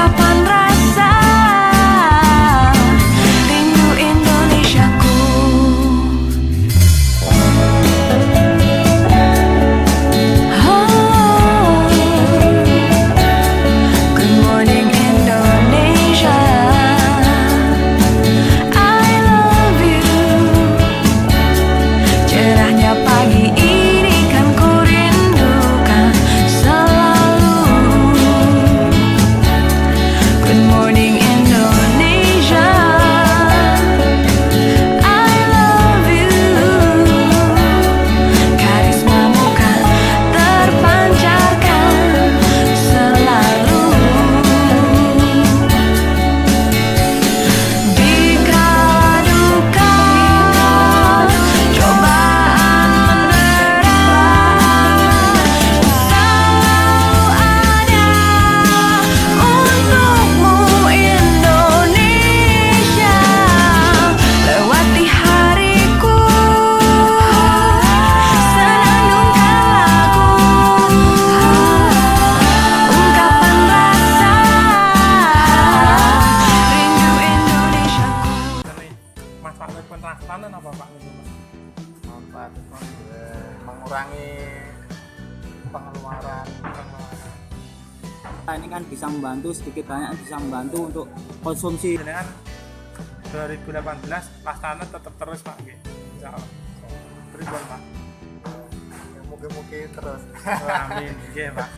ungkapan rasa rindu Indonesiaku. Good morning Indonesia, I love you. Cerahnya pagi ini kan ku rindukan selalu. Good morning Indonesia, I love you. Karismamu kan terpancarkan selalu. Di kala duka, cobaan berat, selalu ada untukmu Indonesia. Lewati hariku, senandungkan lagu, ungkapan rasa rindu Indonesiaku. Manfaat telepon transparan apa Pak? Manfaat mengurangi pengeluaran. Ini kan bisa membantu sedikit banyak, bisa membantu untuk konsumsi. Dengan 2018 Lastana tetap terus Pak. Insya Allah. Pripun Pak? Ya, mungkin terus. Amin. Nggih Pak.